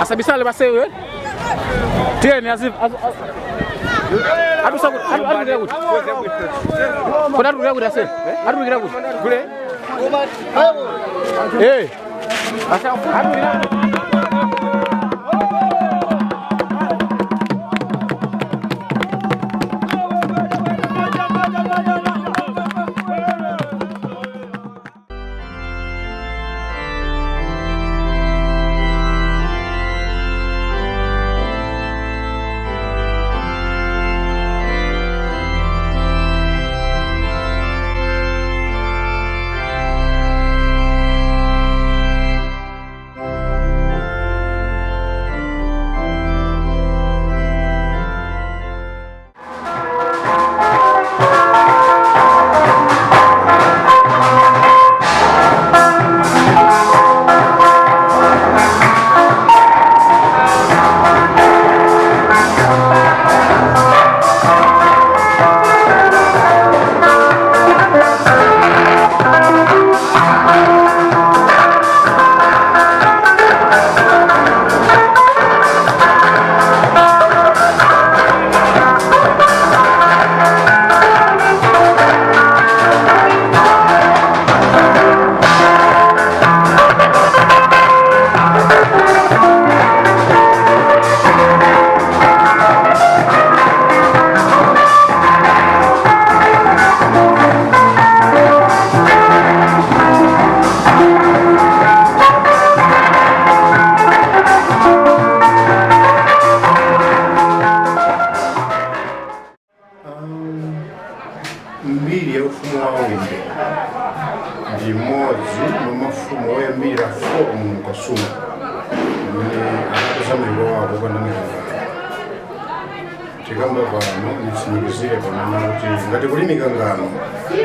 Asa bisa le base we. Tieni asif. Adu sagut, adu regut. Kuna adu regut asif. Adu regut. Kule. Eh. Asa adu regut. mbili ya ufumu wa Wimbe ndi modzi mamafumu oyambira fomu Kasungu mune akasamiro wako kwanamika tikamba pano nitsimikizire pano kuti ngati kulimika ngano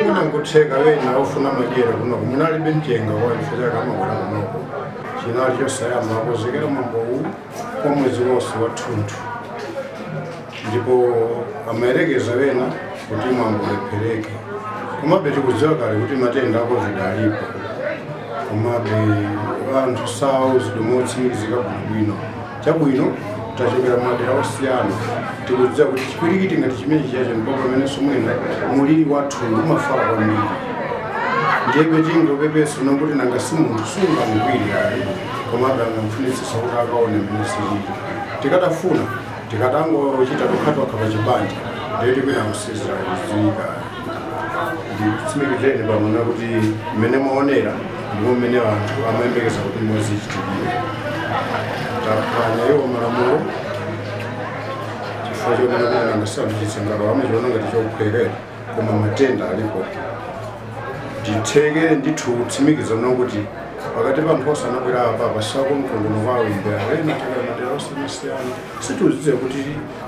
kuna nkutheka wena ofuna madyera kuno kumunalibe mtenga waifika kama kulanoko chinali chosayamba akozekera mambowu kwa mwezi wonse wa Thunthu ndipo amayerekeza wena kuti mwambo lephereke komabe tikudziwa kale kuti matenda akovida alipo komabe anthu sawo zidomotsimikizika bwino chabwino tachokera madera osiyana tikudziwa kuti chipwirikiti ngati chimene chiyacho ndipo pamenenso mwina muliri wathu umafala kwambiri ndiyebe tingopepesa nokuti nanga si munthu sungamugwiri ali komabe angamfunitsisa kuti akaone mmene silili tikatafuna tikatangochita tukhatwakha pachibanja ndiye tipita kusizira kudziwika nditsimikizeni pamona kuti mmene mwaonera ndipo mmene anthu amayembekeza kuti mmodzi ichitikire taphwanya iwo malamulo chifukwa chonena kuti nangasandukitse ngalo amachiona ngati chokuphwekera koma matenda alipo ndithekere ndithu kutsimikiza nokuti pakati pa nkhosa anakwera apa sako mkhongono wa Wimbe ena tikamadera osiyanasiyana situzidziwe kuti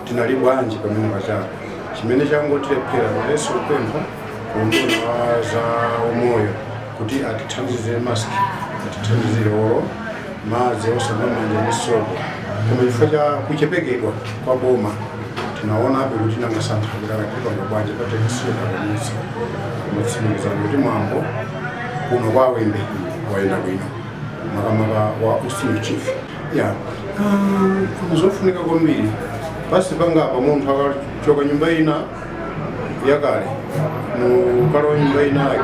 tinali bwanji pamene pachapa chimene changotilephera kuleso kupempha kuunduna wa za umoyo kuti atithandizire maski atithandizire olo madzi osamamanja ndi sopo koma chifukwa cha kuchepekedwa kwa boma tinaona kuti nangasanthulira katika bwanje patekisiyo nakanisa kumatsimikiza kuti mwambo kuno kwa Wimbe waenda bwino makamaka wa usimu chief zofunika kwambiri basi pangapa munthu akachoka nyumba ina yakale mukalowa nyumba inayo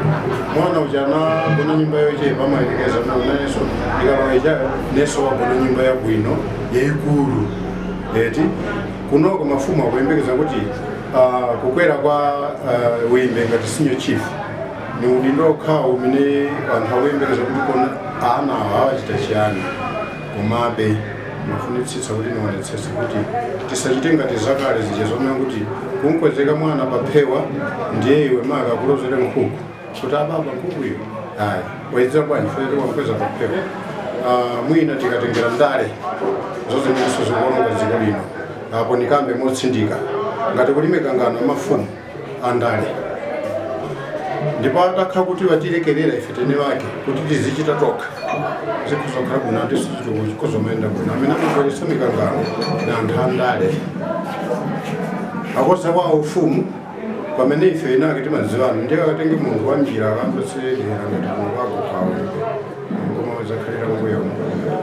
mwana uchana gona nyumba yochepa amayerekeza naneso ikalowa neso wagona nyumba yabwino yaikulu eti kunoko mafumu akuyembekeza kuti kukwera kwa Wimbe ngati senior chief ni udindo okhawo umene anthu akuyembekeza kuti kona ana awachita chiyani komabe mafunitsitsa kuti niwonetsese kuti tisachite ngati zakale zija zomwe kuti kunkwezeka mwana paphewa ndiye iwe maka kulozera nkhuku kuti ababa nkhukuyo ayi waidzira bwanji fere wankweza paphewa mwina tikatengera ndale zozimeneso zikuononga dziko lino apo nikambe motsindika ngati kulimikangano amafumu andale ndipo atakha kuti vatilekerera ife tene vake kuti tizichita tokha zikuzokhala kuna ndisikuzomaenda kuna amene amakwelesa mikangano na anthu andale akosa kwa ufumu pamene ife inake timadziwano ndiye akatenge munthu wa njira akambesedera ngati munthu wako kwawe ngoma zakhalira mbuyo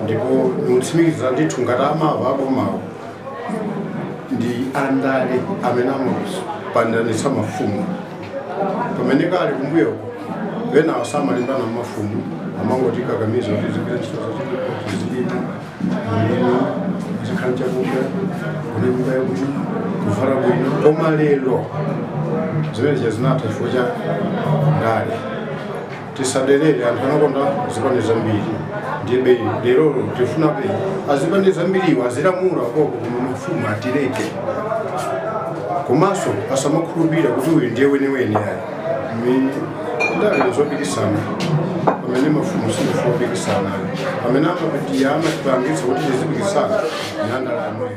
ndipo niutsimikiza ndithu ngati amava abomawo ndi andale amene amapandanisa mafumu pamene kali kumbuyoko wena asamalimbana mafumu amangoti kakamiza kuti zipita ntchito zachitukuti zilima mulimo zikhala chakudya kune nyumba yabwino kuvala bwino koma lero zimene zinatha chifukwa cha ndale tisaderere anthu anakonda zipande zambiri ndiye bei lero tifuna bei azipande zambiriwo azilamula koko koma mafumu atileke komanso asamakhulupirira kuti uyu ndiye weniweni ayi ndale zopikisana pamene mafumu sinofopikisana pamene amapitiya amatipangitsa kuti tizipikisana nandalamo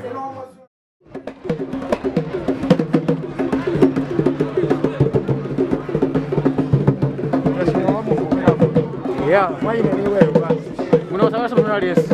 maine niwewe unaosawasa mnalesi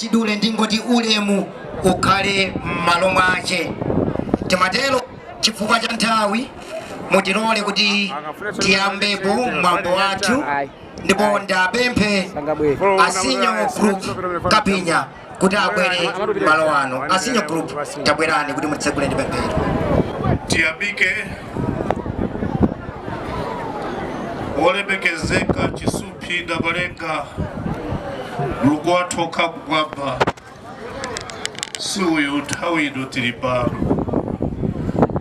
chidule ndingoti ulemu ukhale m'malo mwache tematero chifukwa cha nthawi mutilole kuti tiyambepo mwambo wathu ndipo ndapemphe asinyo group kapinya kuti abwere malo ano. Asinyo group tabwerani kuti mutitsegule ndi pemphero. Tiyambike olemekezeka chisupi na malenga lugwatoka kugwamba suyu nthawi ino tili pano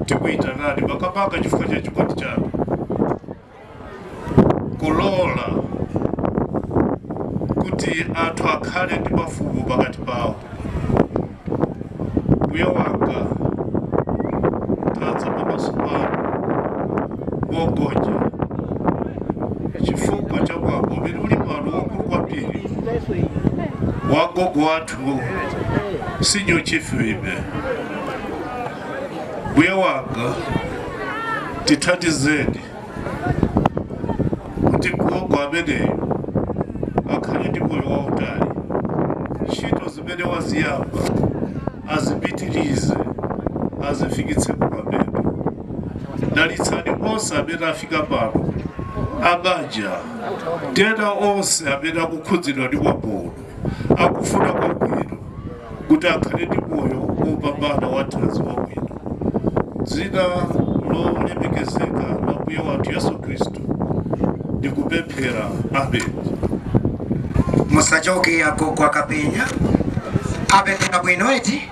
tikuyitanani makamaka chifukwa cha chikondi chanu kulola kuti anthu akhale ndi mafumu pakati pawo. Mbuye wanga tadza pamaso panu wogonja chifukwa cha mwambo umene uli pano wakulu kwambiri wa gogo wathu Senior Chief Wimbe. Mbuye wanga tithandizeni kuti gogo ameneyo akhale ndi moyo wautali, ntchito zimene waziyamba azipitirize azifikitse kumapeto. Dalitsani onse amene afika pano, abanja tena onse amene akukhudzidwa ndi mwambo akufuna kwabwino kuti akhale ndi moyo wopambana wathanzi wabwino. Dzina lolemekezeka la Mbuye wathu Yesu Khristu ndikupemphera, amen. Musachoke agogo akapenya apemphera bwino eti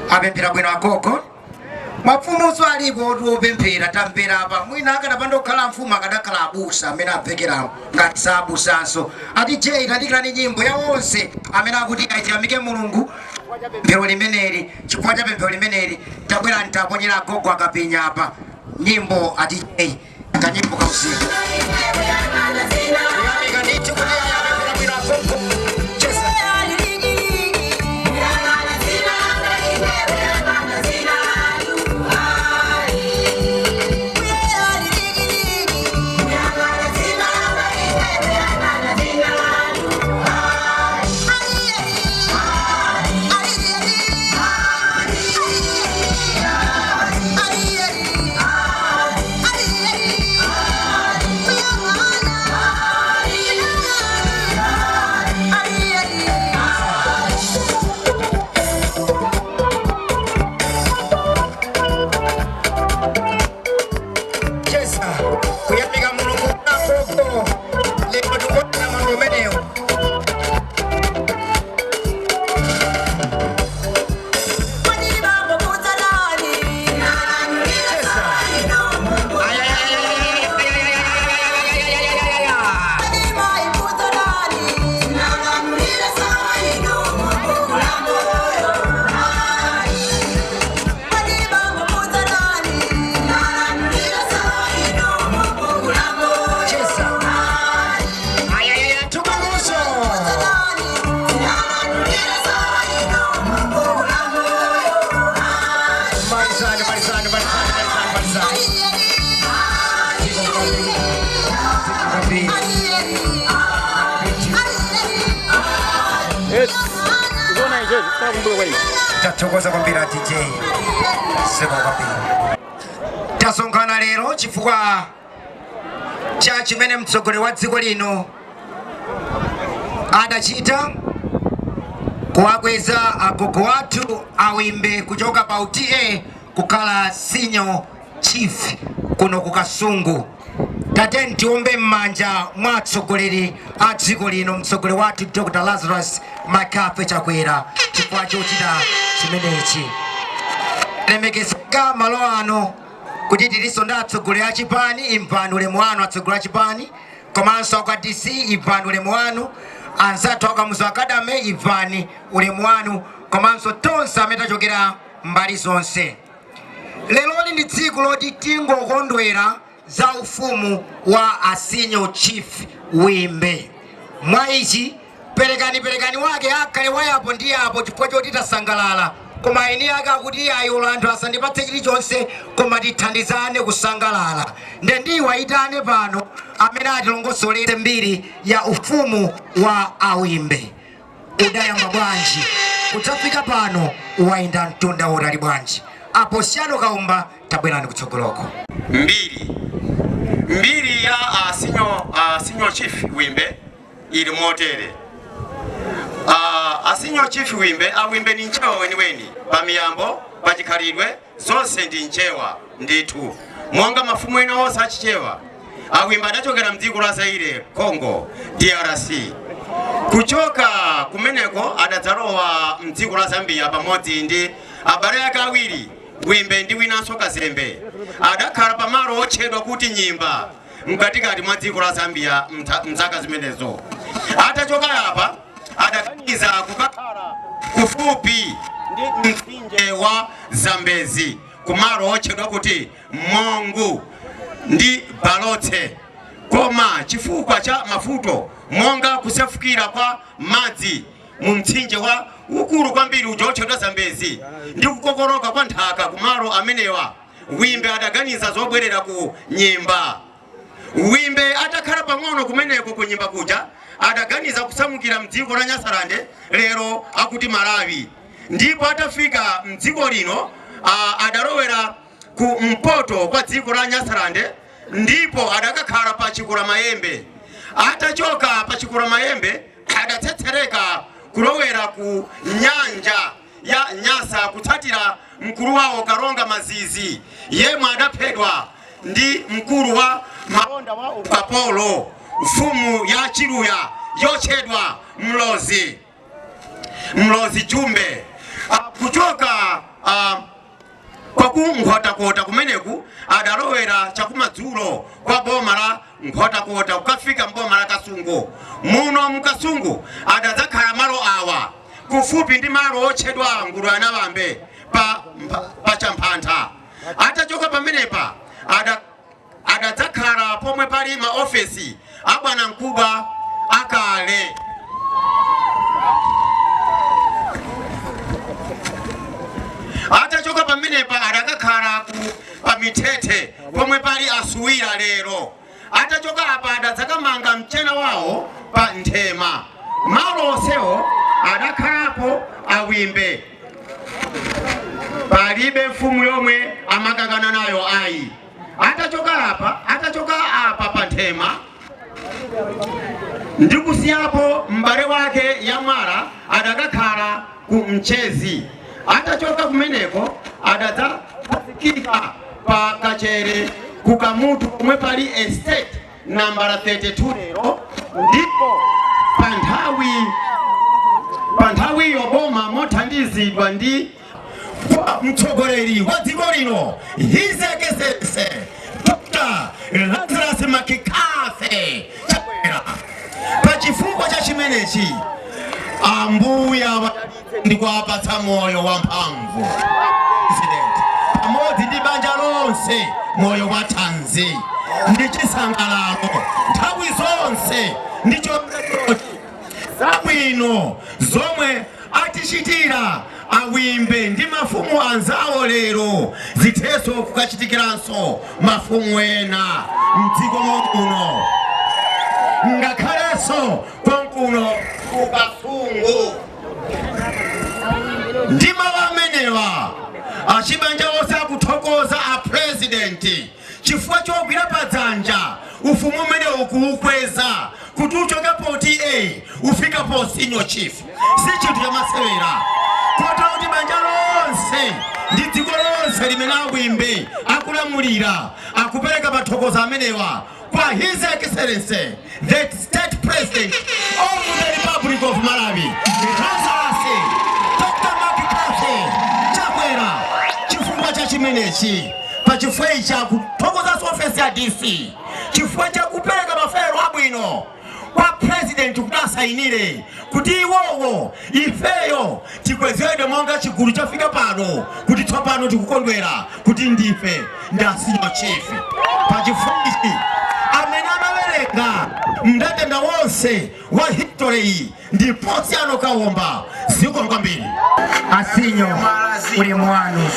apemphera bwino agogo mafumu alipo opemphera tampera apa mwina akanapanda kukhala mfumu akadakhala abusa amene apfekera ngati sabusanso. Ati je tandikirani nyimbo ya onse amene akuti ayamike Mulungu pemphero limeneli. Chifukwa cha pemphero limeneli tabwera ntaponyera agogo akapenya apa nyimbo. Ati je kanyimbo kausiku tachokoza kwambira DJ sebo kwambira. Tasonkhana lero chifukwa cha chimene mtsogoleri wa dziko lino adachita kuwakweza agogo athu awimbe kuchoka pa UTA kukhala Senior Chief kuno ku Kasungu. Tate ntiombe m'manja mwa atsogoleri a dziko lino, mtsogoleri wathu Dr. Lazarus Makafe Chakwera chifukwa chochita chimenechi. Lemekezeka malo ano kuti tiliso ndi atsogoleri a chipani, imvani ulemu wanu atsogoleri a chipani, komanso kwa DC imvani ulemu wanu, anzathu a Kamuzu Academy imvani ulemu wanu, komanso tonse amene tachokera mbali zonse. Leloli ndi tsiku loti tingokondwera za ufumu wa a Senior Chief Wimbe. Mwa ichi perekani wake akhale wayapo ndi yapo chifukwa choti tasangalala. Koma ine akakuti ayo anthu asandipatse chilichonse koma tithandizane kusangalala. Ndiwayitane pano amene atilongosolere mbiri ya ufumu wa awimbe. Udayamba bwanji kudzafika pano wayenda mtunda wotali bwanji. Apo siyano kaumba tabwerani kutsogoloko. Mbiri ya Senior Chief Wimbe ili motere. Senior Chief Wimbe awimbe ni nchewa weniweni pamiyambo pachikhalidwe zonse ndi nchewa ndithu monga mafumu ena onse achichewa. awimbe adachokera mdziko la Zaire Congo DRC. Kuchoka kumeneko adadzalowa mdziko la Zambia pamodzi ndi abale ake awiri Wimbe ndi winanso Kazembe. Adakhala pamalo otchedwa kuti Nyimba mkatikati mwa dziko la Zambia mzaka zimenezo. Atachoka apa adaganiza kukakhala kufupi ndi mtsinje wa Zambezi kumalo otchedwa kuti Mongu ndi Balotse. Koma chifukwa cha mavuto monga kusefukira kwa madzi mu mtsinje wa ukulu kwambiri ujochedwa Zambezi ndi kukokoroka kwa nthaka kumalo amenewa, Wimbe adaganiza zobwerera ku Nyimba. Wimbe atakhala pang'ono kumeneko ku Nyimba kuja adaganiza kusamukira mdziko la Nyasalande lero akuti Malawi. Ndipo atafika mdziko lino adalowera ku mpoto kwa dziko la Nyasalande ndipo adakakhala pa Chikula Mayembe. Atachoka pa Chikula Mayembe adatsetsereka kulowera ku nyanja ya Nyasa kutsatira mkulu wawo Karonga Mazizi yemwe adaphedwa ndi mkulu wa malonda wa ukapolo mfumu ya Chiluya yochedwa Mlozi Jumbe. Kuchoka kwa Nkhotakota kumeneku adalowera chakumadzulo kwa boma la Nkhotakota kukafika mboma la Kasungu. Muno mkasungu adadzakhala malo awa kufupi ndi malo otchedwa Ngulu Anawambe pa Champhantha. Atachoka pamenepa adadzakhala pomwe pali maofesi abwana mkubwa akale. Atachoka pamenepa adakakhala pa Mitete pomwe pali Asuwira lero. Atachoka apa adadzakamanga mchena wawo pa Nthema. Malo onsewo adakhalapo Awimbe. Palibe mfumu yomwe amakangana nayo ayi. Atachoka apa pa Nthema ndi kusiyapo m'bale wake Yamwala adakakhala ku Mchezi. Atachoka kumeneko adadzafikika pa Kachere ku Kamuzu pomwe pali estate nambala 32 lero. Ndipo pa nthawi yoboma mothandizidwa ndi mtsogoleri wa dziko lino His Excellency Dr. Lazarus Makikafe Chakwera. Pa chifukwa cha chimenechi Ambuya ndikuwapatsa moyo wamphamvu President pamodzi ndi banja lonse moyo wa thanzi ndi chisangalalo nthawi zonse ndi chomwe zabwino zomwe atichitira Awimbe ndi mafumu anzawo lero zithenso kukachitikiranso mafumu ena mdziko muno ngakhalenso konkuno ku Kasungu. Ndima wamenewa achibanja onse akuthokoza a president chifukwa chogwira padzanja ufumu umene ukuukweza kuti uchoke poti ufika po senior chief si chinthu chamasewera. Kotero kuti banja lonse ndi dziko lonse limene Awimbe akulamulira akupereka mathokozo amenewa kwa His Excellency the State President of the Republic of Malawi Dr. Makikafe Chakwera. Chifukwa cha chimenechi pa chifukwa cha kuthokoza ofesi ya DC chifukwa cha kupereka mafero abwino kwa president kuti asainire kuti iwowo ifeyo tikwezedwe monga chigulu chafika pano kuti tsopano tikukondwera kuti ndife ndasino chief. Pa chifukwa amene amawerenga mndandanda wonse wa history ndiponso anokawomba ziko kwambiri asinyo uli mwanu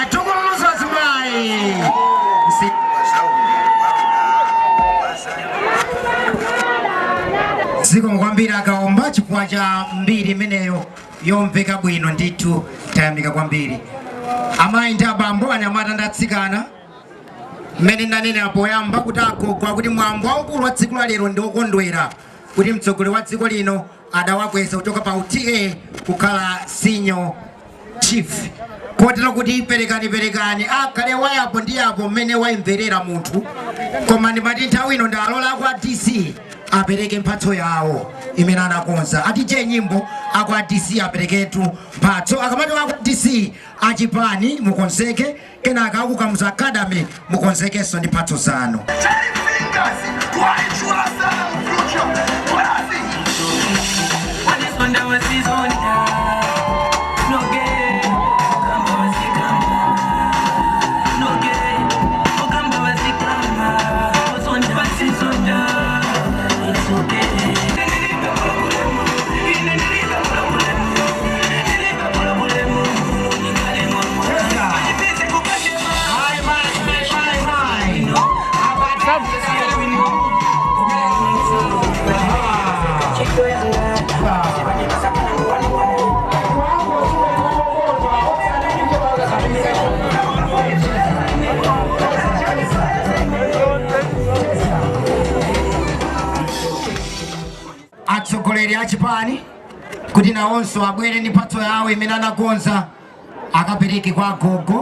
tukuluza zimayi ziko kwambiri akawomba chifukwa cha mbiri imeneyo yomveka bwino ndithu tayamika kwambiri. Amayi ndi abambo anyamata ndatsikana mmene nanene apoyamba kuti agogwa kuti mwambo waukulu wa dziko lero ndi okondwera kuti mtsogoleri wa dziko lino adawakweza kuchoka pa UTA kukhala senior chief kotero kuti perekani akhale wayapo ndi yapo mmene wayimverera munthu koma ndimati nthawi ino ndalola kwa DC apereke mphatso yawo imene anakonza atije nyimbo akwa DC apereketu mphatso akamati akwa DC achipani mukonzeke kenaka aku Kamuzu Academy mukonzekenso ndi mphatso zanu. Atsogoleri achipani kuti nawonso abwere ndi mphatso yawo imene anakonza akapereke kwa gogo.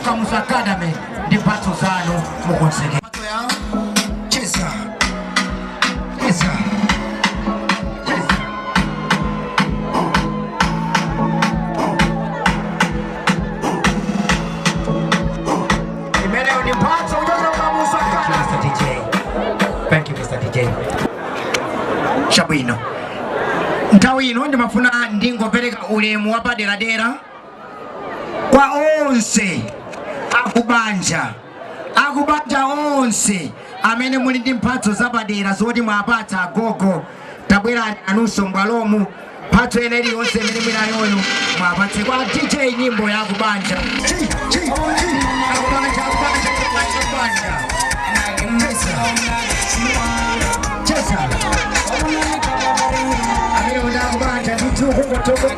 Kamuzu Academy ndi mphatso zanu mukonzeke. Cheza. Imeleo ni mphatso kutoka Kamuzu Academy. Mr. DJ. Thank you Mr. DJ. Chabwino. Nthawi ino ndimafuna ndingopereka ulemu wapaderadera kwa onse akubanja onse amene muli ndi mphatso zapadera zoti mwapatsa agogo tabwerani anunso mbwalomu mphatso ena iliyonse imene mwinayoyo mwapatse kwa DJ nyimbo ya kubanja. Cheza amene unda kubanja titukukotoka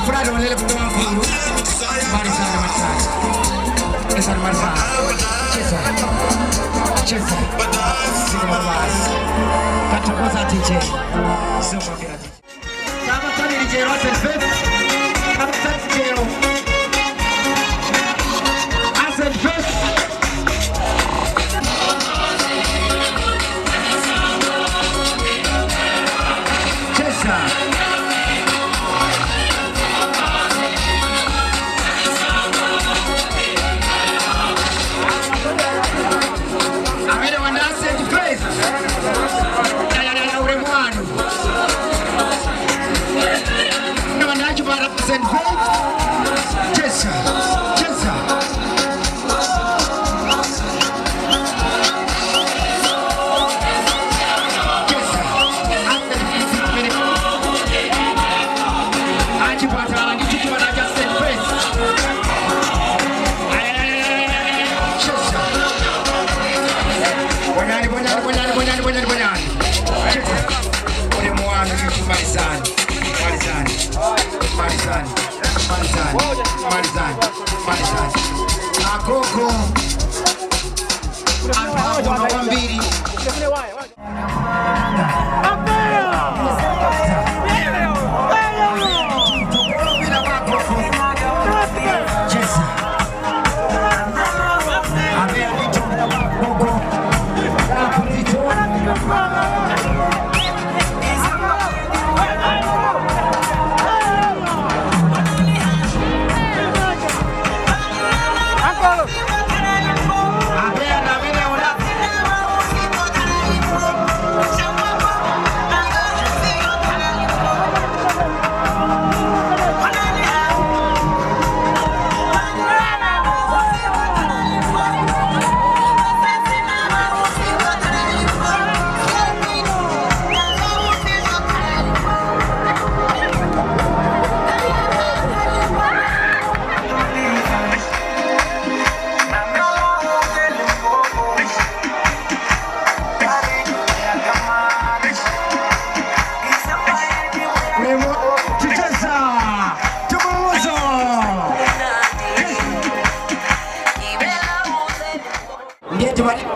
Fulani walele kutoka Mkulu. Marisana matatu. Marisana. Chesa. Siko mabasi. Katakoza DJ. Sio kwa kila DJ. Kama tani DJ Russell Fest. Kama tani DJ Russell Fest. Chesa. Akoko Antawa mbili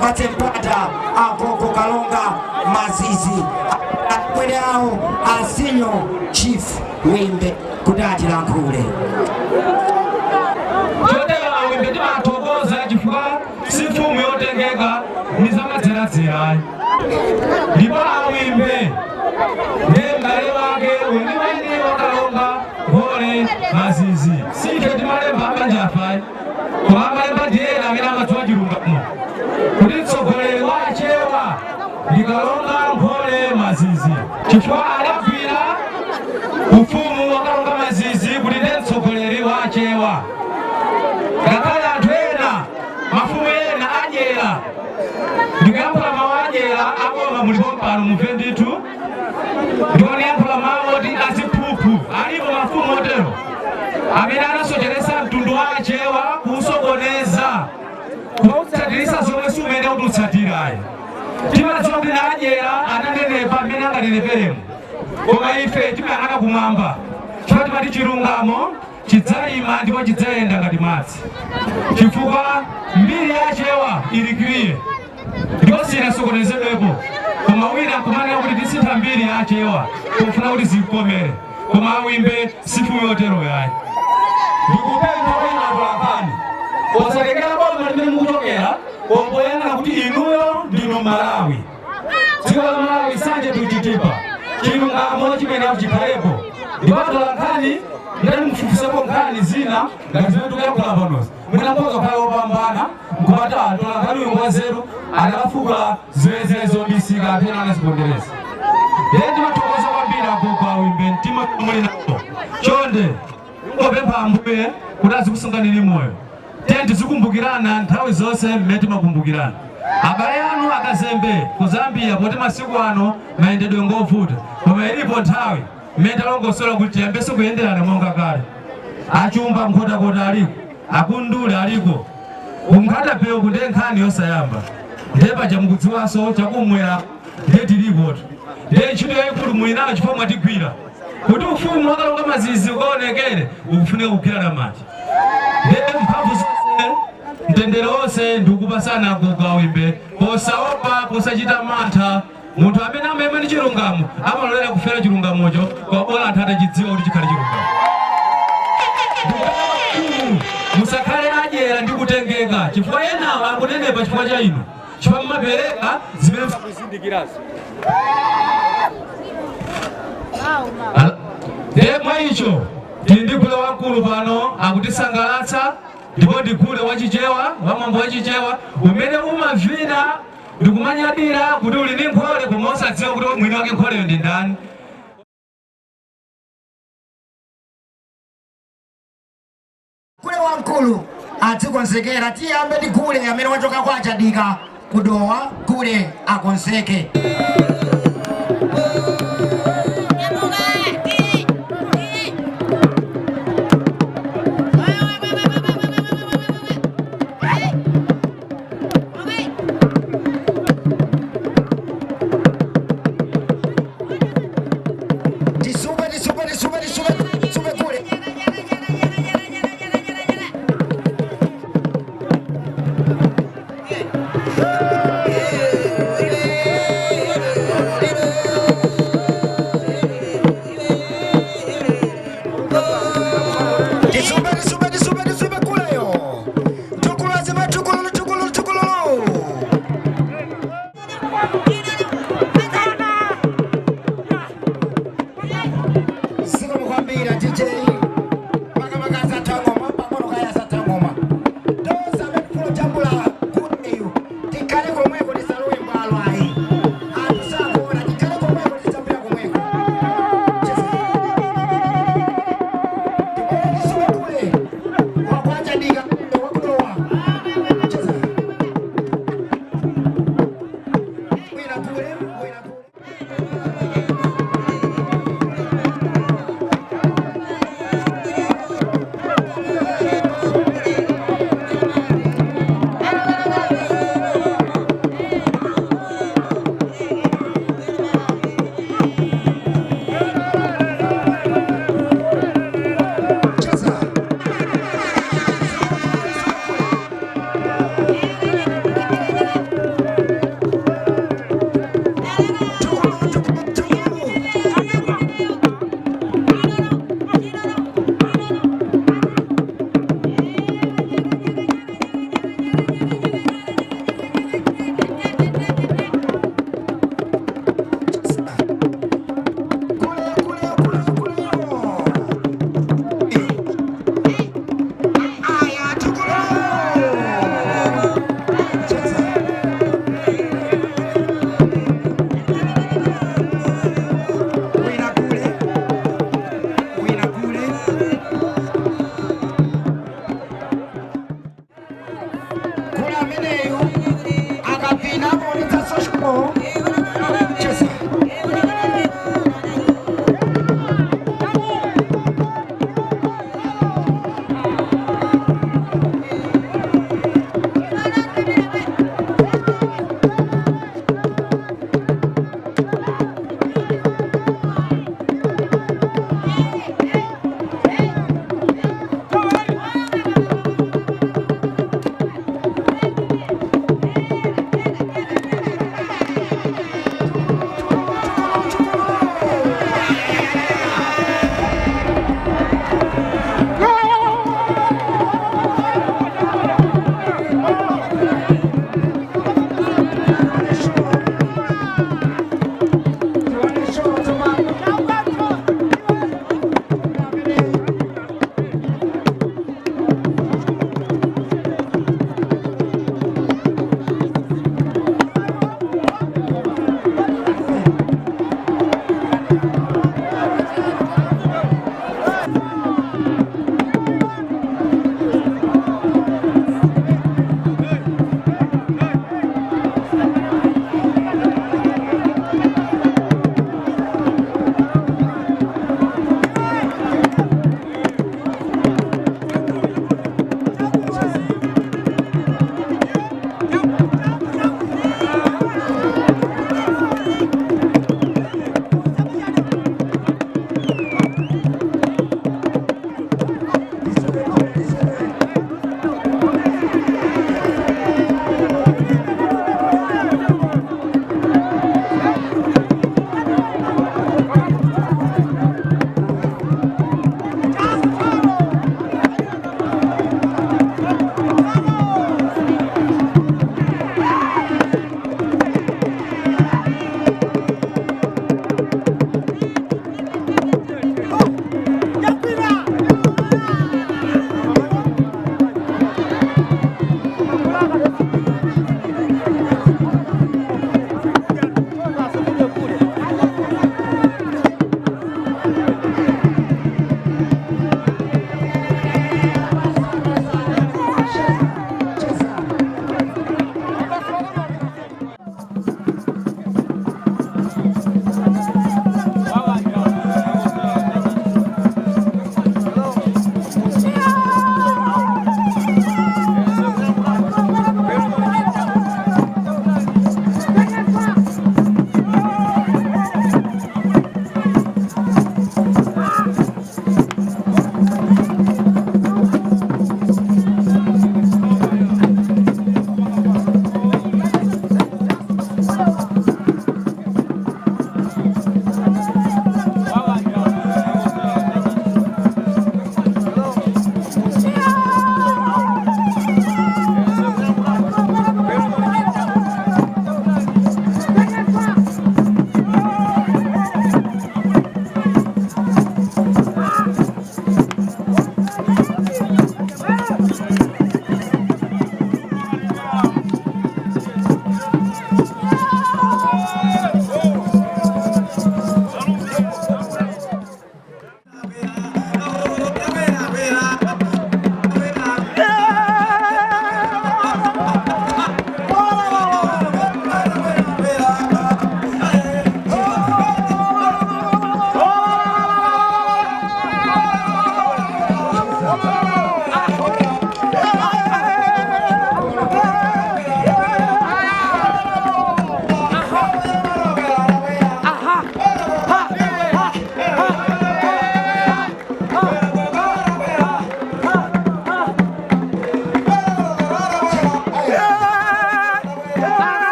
Matempata Akoko Kalonga Mazizi Mwene hao Asinyo Chief Wimbe Kudatila Nkhwere Chotela Wimbe tima atogoza chifukwa sifumu yotengeka nizama zera Liba Wimbe Nembale wake Wimbe Wakalonga Nkhwere Mazizi Sike timale mbamba jafai Kwa mbamba diena mina matuwajirunga Kulitsogolere wachewa Likalonga Nkhwere Mazizi Chifukwa alafira ufumu wakalonga Mazizi kulinde tsogolere wachewa Gakala atwena mafumu yena ajera Ndikuyambula mawajera akoma mulipompano mufenditu Ndikoni yambula mawoti asipupu alipo mafumu otero Amina anasocheresa mtundu wachewa kusogoneza Kusatirisa zomwe sumene ututsatirayi Tima zomwe najera ananenepa amene anganeneperemu Koma ife timayang'ana kumwamba Chifukwa timati chilungamo chidzayima ndipo chidzayenda ngati madzi Chifukwa mbiri yachewa ilikwiye ndipo sinasokonezedwepo Koma wina kumanena kuti tisintha mbiri yachewa kufuna kuti zikomere Koma Wimbe sifumu yotero yayi Ndikupempha wina atulakani Osalekera boma limene mukuchokera Omboyang'ana kuti inuyo ndinu Malawi Dziko la Malawi sanje tuchitipa Chilungamo chimene chikhalepo Ndipo atulakani ndani mfufusepo nkhani zina ngati zimene tikuyakula panozi Mwina mpozo khala opambana Nkupata atulakani uyu mwazeru Adakafukula ziwezerezo mbisika apena anazipondereza Yeti matokoza kwambiri akoko Wimbe mtima muli napo Chonde Ngopempha Ambuye kuti azikusunganira moyo Tenti zikumbukirana nthawi zonse mmene makumbukirana Abale anu akazembe ku Zambia poti masiku ano mayendedwe ngovuta Koma ilipo nthawi mmene talongosola kuti tiyambenso kuyenderana monga kale Achumba mkhotakota aliko akundule aliko Umkhatapewo kunde nkhani yosayamba Ndepa chamukudziwaso chakumwera ndiye tilipoto Ndiye ntchito yayikulu mulinayo chifukwa mwatigwira kuti ufumu wakalonga mazizi ukaonekere ukufuneka kuphira na mati mphamvu zonse mtendere wonse ndikupasana agogo Wimbe posaopa posachita mantha munthu amene amayima ndi chilungamo amalolera kufera chilungamocho kwa bola anthu atachidziwa kuti chikhale chilungamo. Musakhale adyera ndi kutengeka chifukwa enawo akunenepa chifukwa cha inu chifukwa mmapereka zimene muzindikirazo. Mwa icho tili ndi Gule Wamkulu pano akutisangalatsa ndipo ndi Gule wachichewa wamwambo wachichewa umene umavina ndikumanyadira kuti uli ndi Nkhwere koma osadziwa kuti mwini wake Nkhwereyo ndi ndani. Gule Wamkulu adzikonzekera tiyambe ndi Gule amene wachoka kwa Chadika ku Dowa. Gule akonzeke.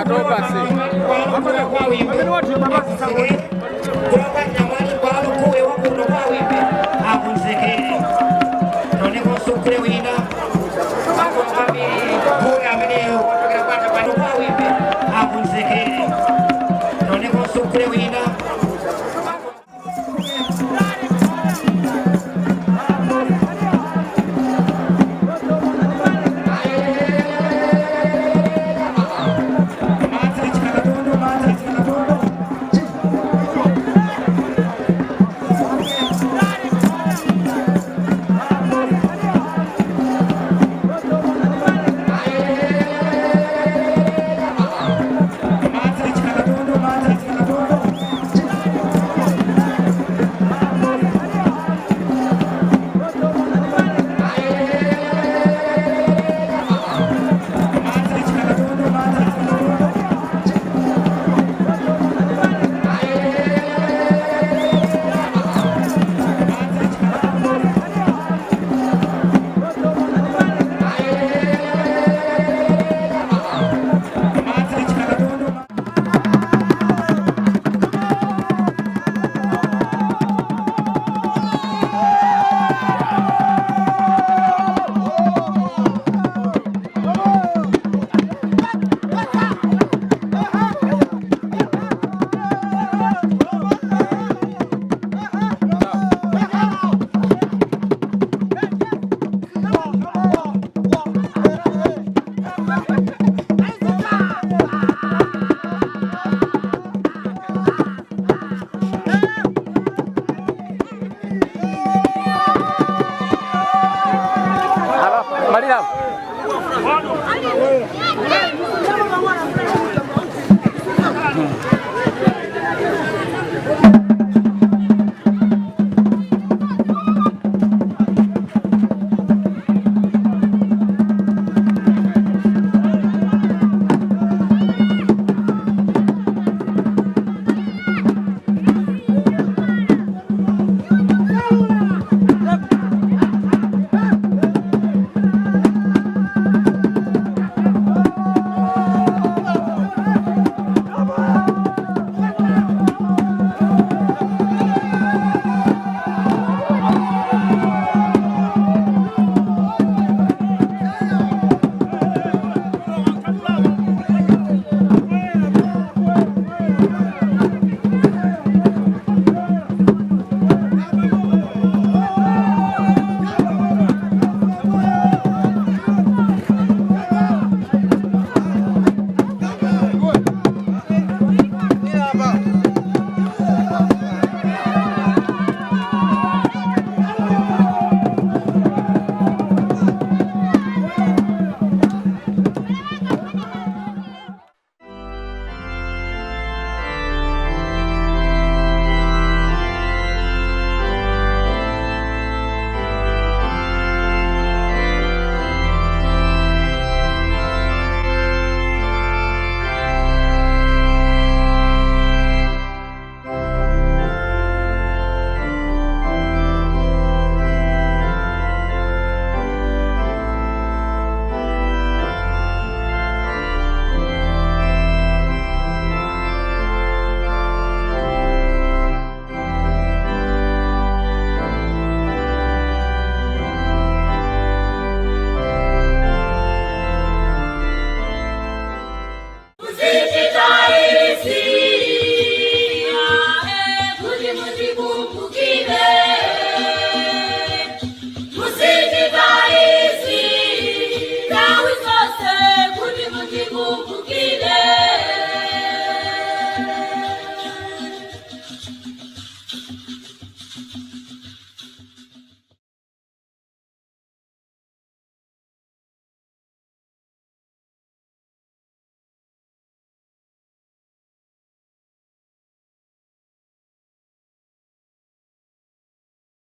Atopase.